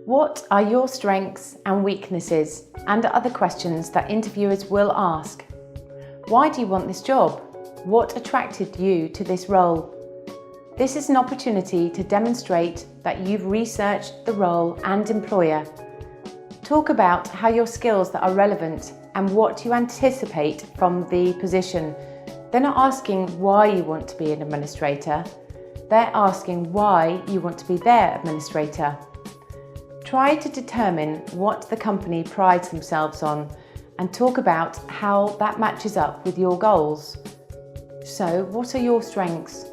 What are your strengths and weaknesses, and other questions that interviewers will ask? Why do you want this job? What attracted you to this role? This is an opportunity to demonstrate that you've researched the role and employer. Talk about how your skills that are relevant and what you anticipate from the position. They're not asking why you want to be an administrator. They're asking why you want to be their administrator. Try to determine what the company prides themselves on and talk about how that matches up with your goals. So, what are your strengths?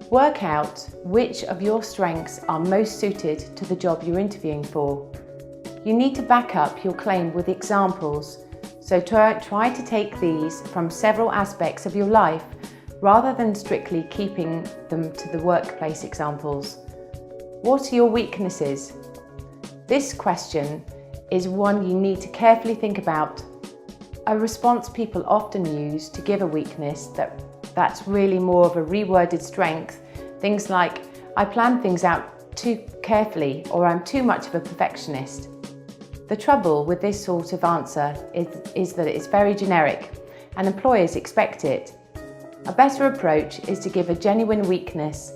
Work out which of your strengths are most suited to the job you're interviewing for. You need to back up your claim with examples, so try to take these from several aspects of your life rather than strictly keeping them to the workplace examples. What are your weaknesses? This question is one you need to carefully think about. A response people often use to give a weakness that's really more of a reworded strength. Things like, I plan things out too carefully, or I'm too much of a perfectionist. The trouble with this sort of answer is that it's very generic and employers expect it. A better approach is to give a genuine weakness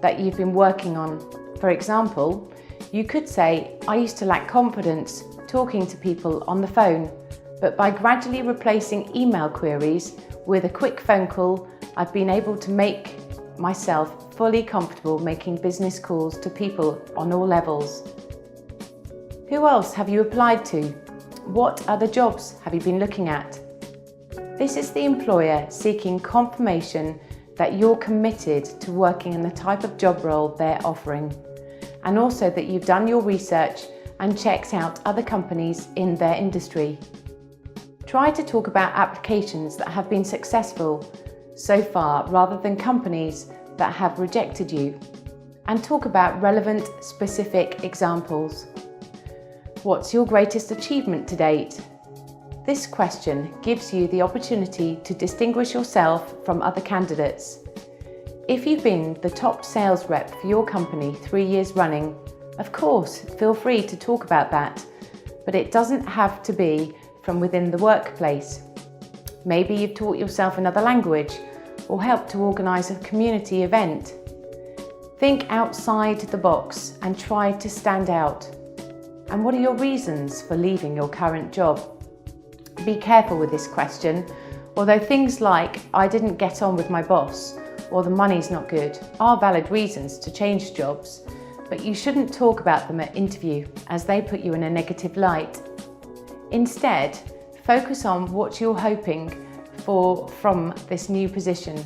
that you've been working on. For example, you could say, I used to lack confidence talking to people on the phone, but by gradually replacing email queries with a quick phone call, I've been able to make myself fully comfortable making business calls to people on all levels. Who else have you applied to? What other jobs have you been looking at? This is the employer seeking confirmation that you're committed to working in the type of job role they're offering, and also that you've done your research and checked out other companies in their industry. Try to talk about applications that have been successful so far rather than companies that have rejected you, and talk about relevant, specific examples. What's your greatest achievement to date? This question gives you the opportunity to distinguish yourself from other candidates. If you've been the top sales rep for your company 3 years running, of course, feel free to talk about that, but it doesn't have to be from within the workplace. Maybe you've taught yourself another language or helped to organise a community event. Think outside the box and try to stand out. And what are your reasons for leaving your current job? Be careful with this question. Although things like, I didn't get on with my boss, or the money's not good, are valid reasons to change jobs, but you shouldn't talk about them at interview as they put you in a negative light. Instead, focus on what you're hoping for from this new position.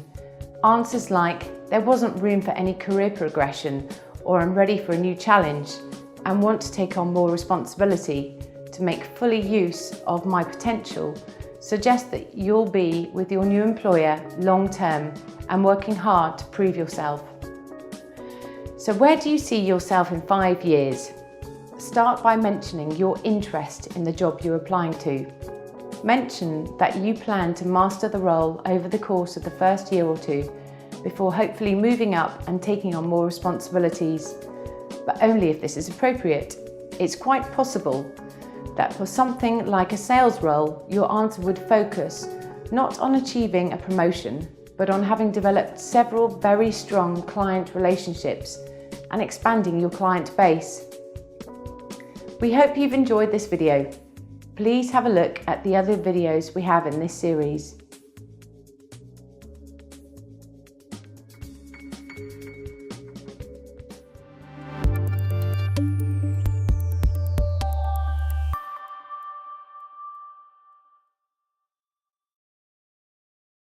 Answers like, there wasn't room for any career progression, or I'm ready for a new challenge and want to take on more responsibility to make fully use of my potential, suggest that you'll be with your new employer long term and working hard to prove yourself. So where do you see yourself in 5 years? Start by mentioning your interest in the job you're applying to. Mention that you plan to master the role over the course of the first year or two before hopefully moving up and taking on more responsibilities, but only if this is appropriate. It's quite possible that for something like a sales role, your answer would focus not on achieving a promotion, but on having developed several very strong client relationships and expanding your client base. We hope you've enjoyed this video. Please have a look at the other videos we have in this series.